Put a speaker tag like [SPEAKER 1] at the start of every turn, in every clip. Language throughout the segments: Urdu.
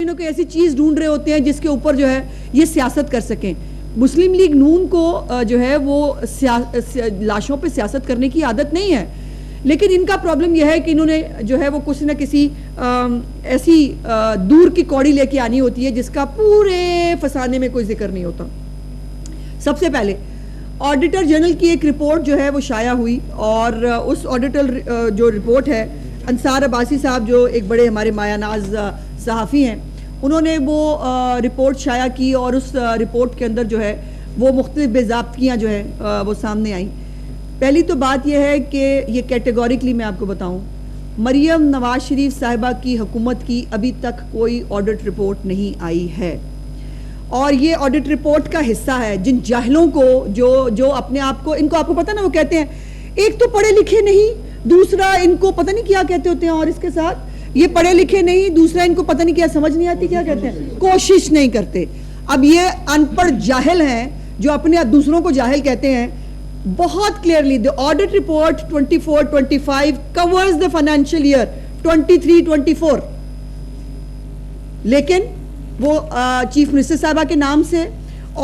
[SPEAKER 1] نہ کوئی ایسی چیز ڈھونڈ رہے ہوتے ہیں جس کے اوپر جو ہے یہ سیاست کر سکیں. مسلم لیگ نون کو جو ہے وہ لاشوں پہ سیاست کرنے کی عادت نہیں ہے, لیکن ان کا پرابلم یہ ہے کہ انہوں نے جو ہے وہ کچھ نہ کسی ایسی دور کی کوڑی لے کے آنی ہوتی ہے جس کا پورے فسانے میں کوئی ذکر نہیں ہوتا. سب سے پہلے آڈیٹر جنرل کی ایک رپورٹ جو ہے وہ شائع ہوئی, اور اس آڈیٹر جو رپورٹ ہے, انصار عباسی صاحب جو ایک بڑے ہمارے مایہ ناز صحافی ہیں, انہوں نے وہ رپورٹ شائع کی, اور اس رپورٹ کے اندر جو ہے وہ مختلف بے ضابطگیاں جو ہے وہ سامنے آئیں. پہلی تو بات یہ ہے کہ یہ کیٹیگوریکلی میں آپ کو بتاؤں, مریم نواز شریف صاحبہ کی حکومت کی ابھی تک کوئی آڈٹ رپورٹ نہیں آئی ہے, اور یہ آڈٹ رپورٹ کا حصہ ہے جن جاہلوں کو جو اپنے آپ کو, ان کو آپ کو پتہ نا وہ کہتے ہیں ایک تو پڑھے لکھے نہیں, دوسرا ان کو پتہ نہیں کیا کہتے ہوتے ہیں, اور اس کے ساتھ یہ پڑھے لکھے نہیں, دوسرا ان کو پتہ نہیں کیا سمجھ نہیں آتی کیا کہتے ہیں, کوشش نہیں کرتے. اب یہ ان پڑھ جاہل ہیں جو اپنے دوسروں کو جاہل کہتے ہیں. بہت clearly the audit report 24-25 covers the financial year 23-24, لیکن وہ چیف منسٹر صاحبہ کے نام سے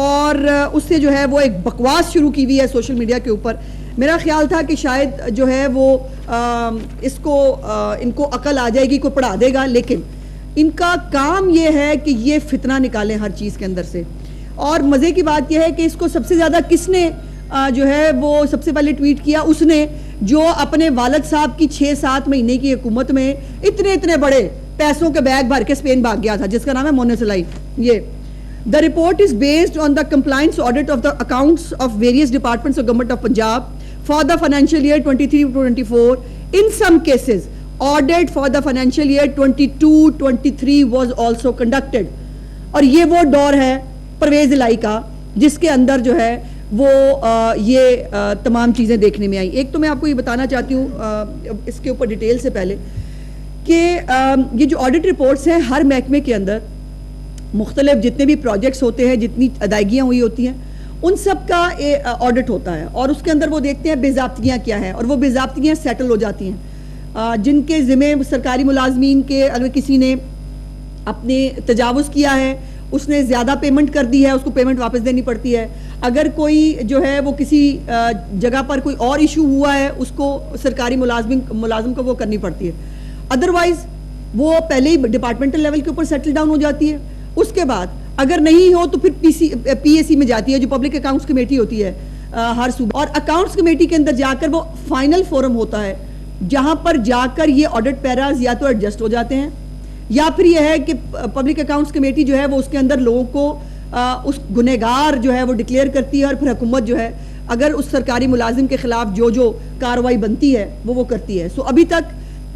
[SPEAKER 1] اور اس سے جو ہے وہ ایک بکواس شروع کی ہوئی ہے سوشل میڈیا کے اوپر. میرا خیال تھا کہ شاید جو ہے وہ اس کو ان کو عقل آ جائے گی, کوئی پڑھا دے گا, لیکن ان کا کام یہ ہے کہ یہ فتنہ نکالیں ہر چیز کے اندر سے. اور مزے کی بات یہ ہے کہ اس کو سب سے زیادہ کس نے جو ہے وہ سب سے پہلے ٹویٹ کیا, اس نے جو اپنے والد صاحب کی 6-7 مہینے کی حکومت میں اتنے بڑے پیسوں کے بیگ بھر کے اسپین بھاگ گیا تھا, جس کا نام ہے مونس لائی. یہ The report is based on the compliance audit of the accounts of various departments of government of Punjab for the financial year 23-24. In some cases, audit for the financial year 22-23 was also conducted. اور یہ وہ دور ہے پرویز الہی کا جس کے اندر جو ہے وہ یہ تمام چیزیں دیکھنے میں آئیں. ایک تو میں آپ کو یہ بتانا چاہتی ہوں اس کے اوپر ڈیٹیل سے پہلے کہ یہ جو آڈٹ رپورٹس ہیں, ہر محکمے کے اندر مختلف جتنے بھی پروجیکٹس ہوتے ہیں, جتنی ادائیگیاں ہوئی ہوتی ہیں, ان سب کا آڈٹ ہوتا ہے, اور اس کے اندر وہ دیکھتے ہیں بے ضابطگیاں کیا ہیں, اور وہ بے ضابطگیاں سیٹل ہو جاتی ہیں. جن کے ذمہ سرکاری ملازمین کے اگر کسی نے اپنے تجاوز کیا ہے, اس نے زیادہ پیمنٹ کر دی ہے, اس کو پیمنٹ واپس دینی پڑتی ہے. اگر کوئی جو ہے وہ کسی جگہ پر کوئی اور ایشو ہوا ہے, اس کو سرکاری ملازم کو وہ کرنی پڑتی ہے. ادروائز وہ پہلے ہی ڈپارٹمنٹل لیول کے اوپر سیٹل ڈاؤن ہو جاتی ہے. اس کے بعد اگر نہیں ہو تو پھر پی اے سی میں جاتی ہے, جو پبلک اکاؤنٹس کمیٹی ہوتی ہے ہر صوبہ, اور اکاؤنٹس کمیٹی کے اندر جا کر وہ فائنل فورم ہوتا ہے جہاں پر جا کر یہ آڈٹ پیراز یا تو ایڈجسٹ ہو جاتے ہیں, یا پھر یہ ہے کہ پبلک اکاؤنٹس کمیٹی جو ہے وہ اس کے اندر لوگوں کو اس گنہگار جو ہے وہ ڈکلیئر کرتی ہے, اور پھر حکومت جو ہے اگر اس سرکاری ملازم کے خلاف جو کارروائی بنتی ہے وہ کرتی ہے. سو ابھی تک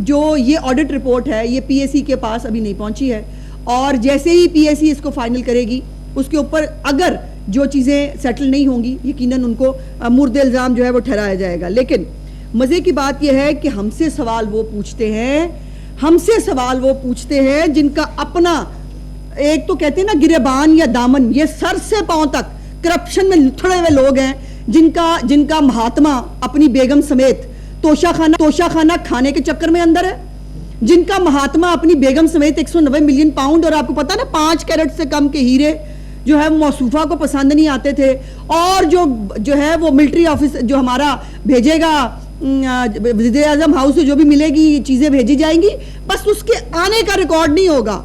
[SPEAKER 1] جو یہ آڈٹ رپورٹ ہے یہ پی اے سی کے پاس ابھی نہیں پہنچی ہے, اور جیسے ہی پی اے سی اس کو فائنل کرے گی, اس کے اوپر اگر جو چیزیں سیٹل نہیں ہوں گی, یقیناً ان کو مورد الزام جو ہے وہ ٹھہرایا جائے گا. لیکن مزے کی بات یہ ہے کہ ہم سے سوال وہ پوچھتے ہیں جن کا اپنا ایک تو کہتے ہیں نا گریبان یا دامن, یہ سر سے پاؤں تک کرپشن میں لتھڑے ہوئے لوگ ہیں, جن کا مہاتما اپنی بیگم سمیت توشہ خانہ کھانے کے چکر میں اندر ہے, جن کا مہاتما اپنی بیگم سمیت 190 ملین پاؤنڈ, اور آپ کو پتا نا 5 کیرٹ سے کم کے ہیرے جو ہے موصوفہ کو پسند نہیں آتے تھے, اور جو ہے وہ ملٹری آفس جو ہمارا بھیجے گا وزیر اعظم ہاؤس سے جو بھی ملے گی چیزیں بھیجی جائیں گی, بس اس کے آنے کا ریکارڈ نہیں ہوگا.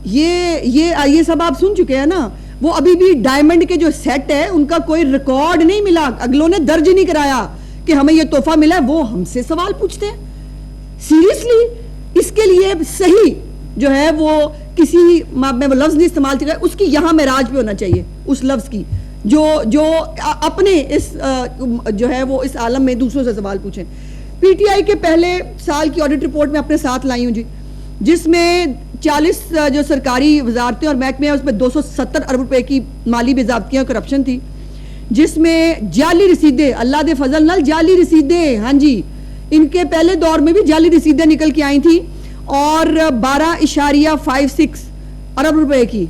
[SPEAKER 1] یہ سب آپ سن چکے ہیں نا. وہ ابھی بھی ڈائمنڈ کے جو سیٹ ہے ان کا کوئی ریکارڈ نہیں ملا, اگلوں نے درج نہیں کرایا کہ ہمیں یہ تحفہ ملا ہے. وہ ہم سے سوال پوچھتے ہیں سیریسلی. اس کے لیے صحیح جو ہے وہ کسی میں وہ لفظ نہیں استعمال کر رہا, اس کی یہاں معراج پہ ہونا چاہیے اس لفظ کی, جو اپنے اس جو ہے وہ اس عالم میں دوسروں سے سوال پوچھیں. پی ٹی آئی کے پہلے سال کی آڈٹ رپورٹ میں اپنے ساتھ لائی ہوں جی, جس میں 40 جو سرکاری وزارتیں اور محکمے ہیں اس میں 270 ارب روپے کی مالی بے ضابطگیاں کرپشن تھی, جس میں جعلی رسیدیں, اللہ دے فضل نال جعلی رسیدیں, ہاں جی ان کے پہلے دور میں بھی جعلی رسیدیں نکل کے آئی تھیں, اور 12.56 ارب روپے کی,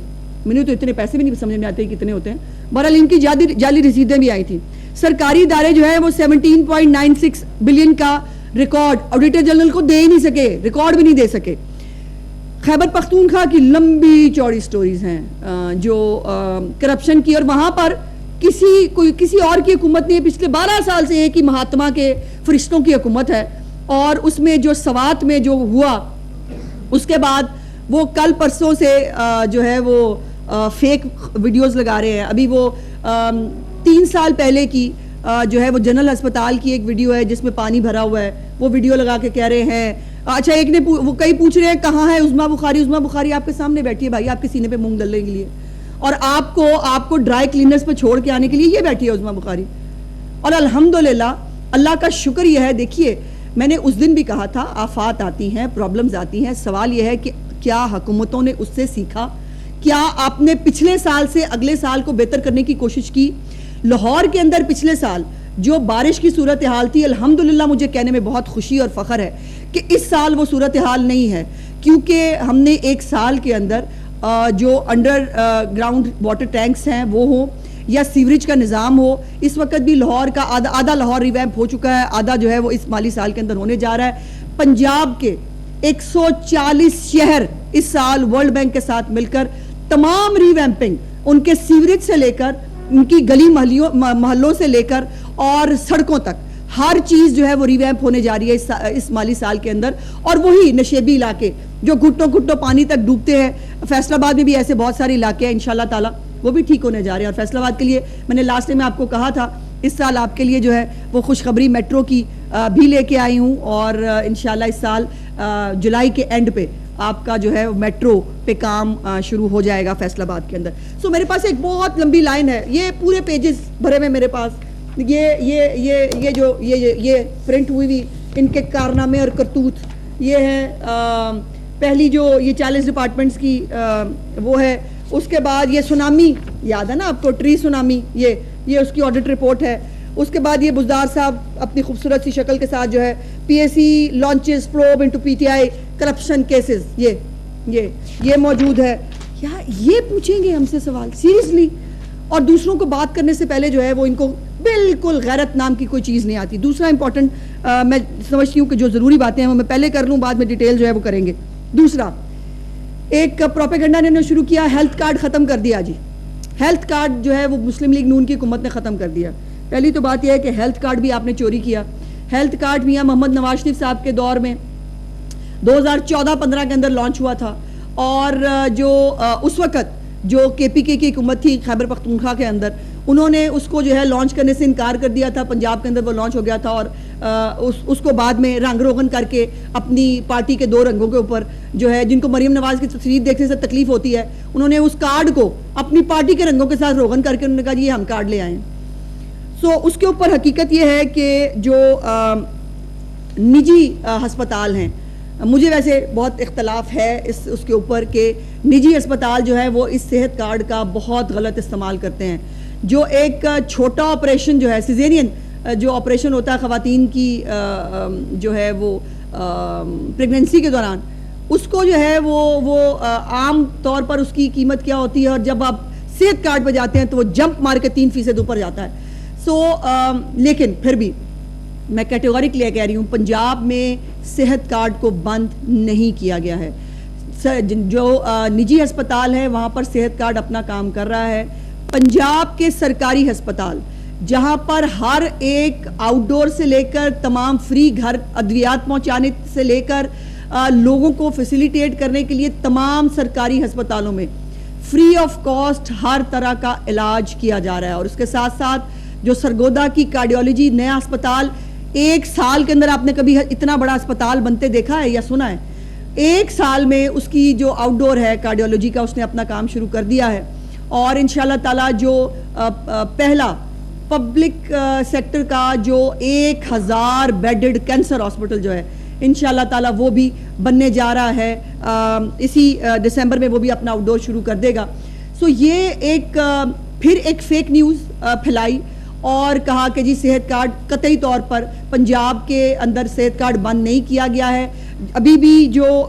[SPEAKER 1] میں تو اتنے پیسے بھی نہیں سمجھ میں آتے کتنے ہوتے ہیں, بہرحال ان کی جعلی رسیدیں بھی آئی تھیں. سرکاری ادارے جو ہے وہ 17.96 بلین کا ریکارڈ آڈیٹر جنرل کو دے ہی نہیں سکے, ریکارڈ بھی نہیں دے سکے. خیبر پختونخوا کی لمبی چوڑی سٹوریز ہیں جو کرپشن کی, اور وہاں پر کسی اور کی حکومت نہیں ہے. پچھلے 12 سال سے ایک ہی مہاتما کے فرشتوں کی حکومت ہے, اور اس میں جو سوات میں جو ہوا اس کے بعد وہ کل پرسوں سے جو ہے وہ فیک ویڈیوز لگا رہے ہیں. ابھی وہ 3 سال پہلے کی جو ہے وہ جنرل ہسپتال کی ایک ویڈیو ہے جس میں پانی بھرا ہوا ہے, وہ ویڈیو لگا کے کہہ رہے ہیں. اچھا, ایک نے وہ کئی پوچھ رہے ہیں کہاں ہے عظمیٰ بخاری. عظمیٰ بخاری آپ کے سامنے بیٹھی ہے بھائی, آپ کے سینے پہ مونگ ڈلنے کے لیے, اور آپ کو ڈرائی کلینرز پہ چھوڑ کے آنے کے لیے یہ بیٹھی ہے عظمیٰ بخاری. اور الحمدللہ اللہ کا شکر یہ ہے. دیکھیے, میں نے اس دن بھی کہا تھا آفات آتی ہیں, پرابلمز آتی ہیں, سوال یہ ہے کہ کیا حکومتوں نے اس سے سیکھا, کیا آپ نے پچھلے سال سے اگلے سال کو بہتر کرنے کی کوشش کی. لاہور کے اندر پچھلے سال جو بارش کی صورتحال تھی, الحمدللہ مجھے کہنے میں بہت خوشی اور فخر ہے کہ اس سال وہ صورتحال نہیں ہے, کیونکہ ہم نے ایک سال کے اندر جو انڈر گراؤنڈ واٹر ٹینکس ہیں وہ ہوں یا سیوریج کا نظام ہو. اس وقت بھی لاہور کا آدھا لاہور ریویمپ ہو چکا ہے, آدھا جو ہے وہ اس مالی سال کے اندر ہونے جا رہا ہے. پنجاب کے 140 شہر اس سال ورلڈ بینک کے ساتھ مل کر تمام ریویمپنگ, ان کے سیوریج سے لے کر ان کی گلی محلوں سے لے کر اور سڑکوں تک ہر چیز جو ہے وہ ریویمپ ہونے جا رہی ہے اس مالی سال کے اندر. اور وہی نشیبی علاقے جو گھٹوں پانی تک ڈوبتے ہیں, فیصل آباد میں بھی ایسے بہت سارے علاقے ہیں انشاءاللہ تعالی وہ بھی ٹھیک ہونے جا رہے ہیں. اور فیصل آباد کے لیے میں نے لاسٹ میں آپ کو کہا تھا اس سال آپ کے لیے جو ہے وہ خوشخبری میٹرو کی بھی لے کے آئی ہوں, اور انشاءاللہ اس سال جولائی کے اینڈ پہ آپ کا جو ہے میٹرو پہ کام شروع ہو جائے گا فیصل آباد کے اندر. سو میرے پاس ایک بہت لمبی لائن ہے, یہ پورے پیجز بھرے میں میرے پاس, یہ پرنٹ ہوئی ان کے کارنامے اور کرتوت. یہ ہے پہلی جو یہ 40 ڈپارٹمنٹس کی وہ ہے. اس کے بعد یہ سونامی یاد ہے نا آپ کو, ٹری سونامی, یہ اس کی آڈٹ رپورٹ ہے. اس کے بعد یہ بزدار صاحب اپنی خوبصورت سی شکل کے ساتھ جو ہے P S C launches probe into P T I corruption cases, یہ موجود ہے. یہ پوچھیں گے ہم سے سوال سیریسلی, اور دوسروں کو بات کرنے سے پہلے جو ہے وہ ان کو بالکل غیرت نام کی کوئی چیز نہیں آتی. دوسرا امپورٹنٹ میں سمجھتی ہوں کہ جو ضروری باتیں ہیں وہ میں پہلے کر لوں, بعد میں ڈیٹیل جو ہے وہ کریں گے. دوسرا, ایک پروپیگنڈا نے شروع کیا, ہیلتھ کارڈ ختم کر دیا. جی ہیلتھ کارڈ جو ہے وہ مسلم لیگ نون کی حکومت نے ختم کر دیا. پہلی تو بات یہ ہے کہ ہیلتھ کارڈ بھی آپ نے چوری کیا. ہیلتھ کارڈ میاں محمد نواز شریف صاحب کے دور میں 2014-15 کے اندر لانچ ہوا تھا, اور جو اس وقت جو کے پی کے کی حکومت تھی خیبر پختونخوا کے اندر, انہوں نے اس کو جو ہے لانچ کرنے سے انکار کر دیا تھا. پنجاب کے اندر وہ لانچ ہو گیا تھا, اور اس کو بعد میں رنگ روغن کر کے اپنی پارٹی کے 2 رنگوں کے اوپر جو ہے, جن کو مریم نواز کی تصویر دیکھنے سے تکلیف ہوتی ہے, انہوں نے اس کارڈ کو اپنی پارٹی کے رنگوں کے ساتھ روغن کر کے انہوں نے کہا یہ ہم کارڈ لے آئے ہیں. سو اس کے اوپر حقیقت یہ ہے کہ جو نجی ہسپتال ہیں, مجھے ویسے بہت اختلاف ہے اس کے اوپر کہ نجی ہسپتال جو ہے وہ اس صحت کارڈ کا بہت غلط استعمال کرتے ہیں. جو ایک چھوٹا آپریشن جو ہے سیزیرین جو آپریشن ہوتا ہے خواتین کی جو ہے وہ پریگننسی کے دوران, اس کو جو ہے وہ عام طور پر اس کی قیمت کیا ہوتی ہے, اور جب آپ صحت کارڈ پہ جاتے ہیں تو وہ جمپ مار کے 3% اوپر جاتا ہے. لیکن پھر بھی میں کیٹیگوریکلی کہہ رہی ہوں, پنجاب میں صحت کارڈ کو بند نہیں کیا گیا ہے. جو نجی ہسپتال ہے وہاں پر صحت کارڈ اپنا کام کر رہا ہے. پنجاب کے سرکاری ہسپتال جہاں پر ہر ایک آؤٹ ڈور سے لے کر تمام فری گھر ادویات پہنچانے سے لے کر لوگوں کو فیسیلیٹیٹ کرنے کے لیے تمام سرکاری ہسپتالوں میں فری آف کاسٹ ہر طرح کا علاج کیا جا رہا ہے. اور اس کے ساتھ ساتھ جو سرگودا کی کارڈیولوجی نیا ہسپتال, 1 سال کے اندر آپ نے کبھی اتنا بڑا ہسپتال بنتے دیکھا ہے یا سنا ہے؟ 1 سال میں اس کی جو آؤٹ ڈور ہے کارڈیولوجی کا اس نے اپنا کام شروع کر دیا ہے. اور انشاءاللہ تعالی جو پہلا پبلک سیکٹر کا جو 1000 بیڈڈ کینسر ہاسپٹل جو ہے انشاءاللہ تعالی وہ بھی بننے جا رہا ہے, اسی دسمبر میں وہ بھی اپنا آؤٹ ڈور شروع کر دے گا. سو یہ پھر ایک فیک نیوز پھیلائی اور کہا کہ جی صحت کارڈ قطعی طور پر پنجاب کے اندر صحت کارڈ بند نہیں کیا گیا ہے. ابھی بھی جو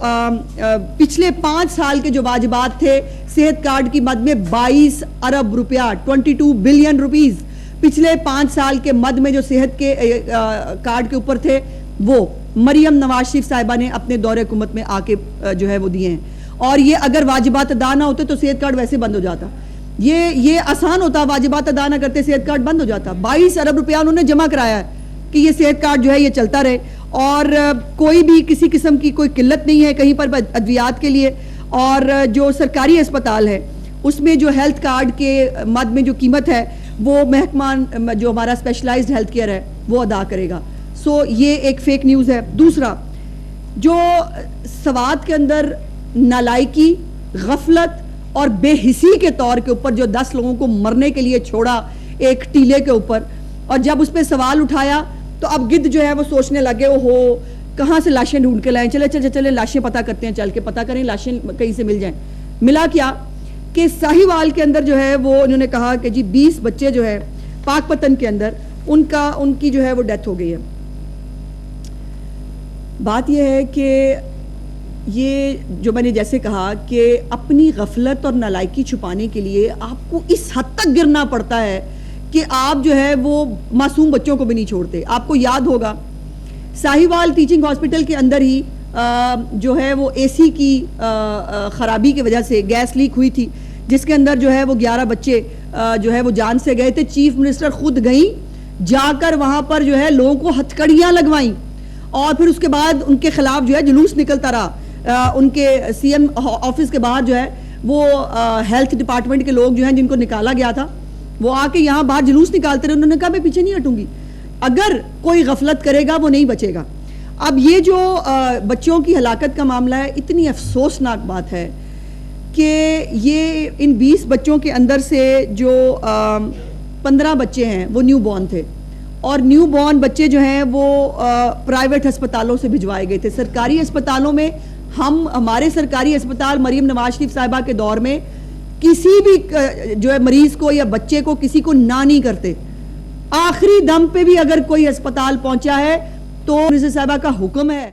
[SPEAKER 1] پچھلے 5 سال کے جو واجبات تھے صحت کارڈ کی مد میں 22 ارب روپیہ 22 بلین روپیز پچھلے 5 سال کے مد میں جو صحت کے کارڈ کے اوپر تھے وہ مریم نواز شریف صاحبہ نے اپنے دور حکومت میں آ کے جو ہے وہ دیے ہیں. اور یہ اگر واجبات ادا نہ ہوتے تو صحت کارڈ ویسے بند ہو جاتا. یہ آسان ہوتا, واجبات ادا نہ کرتے صحت کارڈ بند ہو جاتا. 22 ارب روپیہ انہوں نے جمع کرایا ہے کہ یہ صحت کارڈ جو ہے یہ چلتا رہے, اور کوئی بھی کسی قسم کی کوئی قلت نہیں ہے کہیں پر ادویات کے لیے. اور جو سرکاری اسپتال ہے اس میں جو ہیلتھ کارڈ کے مد میں جو قیمت ہے وہ محکمہ جو ہمارا اسپیشلائزڈ ہیلتھ کیئر ہے وہ ادا کرے گا. سو یہ ایک فیک نیوز ہے. دوسرا, جو سوات کے اندر نالائکی, غفلت اور بے حسی کے طور کے اوپر جو 10 لوگوں کو مرنے کے لیے چھوڑا ایک ٹیلے کے اوپر, اور جب اس پہ سوال اٹھایا تو اب گدھ جو ہے وہ سوچنے لگے اوہو کہاں سے لاشیں ڈھونڈ کے لائیں, چلے لاشیں پتہ کرتے ہیں, چل کے پتہ کریں لاشیں کہیں سے مل جائیں. ملا کیا کہ ساہیوال کے اندر جو ہے وہ انہوں نے کہا کہ جی 20 بچے جو ہے پاک پتن کے اندر ان کی جو ہے وہ ڈیتھ ہو گئی ہے. بات یہ ہے کہ یہ جو میں نے جیسے کہا کہ اپنی غفلت اور نالائکی چھپانے کے لیے آپ کو اس حد تک گرنا پڑتا ہے کہ آپ جو ہے وہ معصوم بچوں کو بھی نہیں چھوڑتے. آپ کو یاد ہوگا ساہیوال ٹیچنگ ہاسپٹل کے اندر ہی جو ہے وہ اے سی کی خرابی کی وجہ سے گیس لیک ہوئی تھی, جس کے اندر جو ہے وہ 11 بچے جو ہے وہ جان سے گئے تھے. چیف منسٹر خود گئیں, جا کر وہاں پر جو ہے لوگوں کو ہتھکڑیاں لگوائیں, اور پھر اس کے بعد ان کے خلاف جو ہے جلوس نکلتا رہا. ان کے سی ایم آفس کے باہر جو ہے وہ ہیلتھ ڈپارٹمنٹ کے لوگ جو ہیں جن کو نکالا گیا تھا وہ آ کے یہاں باہر جلوس نکالتے رہے. انہوں نے کہا میں پیچھے نہیں ہٹوں گی, اگر کوئی غفلت کرے گا وہ نہیں بچے گا. اب یہ جو بچوں کی ہلاکت کا معاملہ ہے, اتنی افسوسناک بات ہے کہ یہ ان 20 بچوں کے اندر سے جو 15 بچے ہیں وہ نیو بورن تھے, اور نیو بورن بچے جو ہیں وہ پرائیویٹ ہسپتالوں سے بھجوائے گئے تھے. سرکاری اسپتالوں میں ہمارے سرکاری اسپتال مریم نواز شریف صاحبہ کے دور میں کسی بھی جو ہے مریض کو یا بچے کو کسی کو نہ نہیں کرتے. آخری دم پہ بھی اگر کوئی اسپتال پہنچا ہے تو مریم صاحبہ کا حکم ہے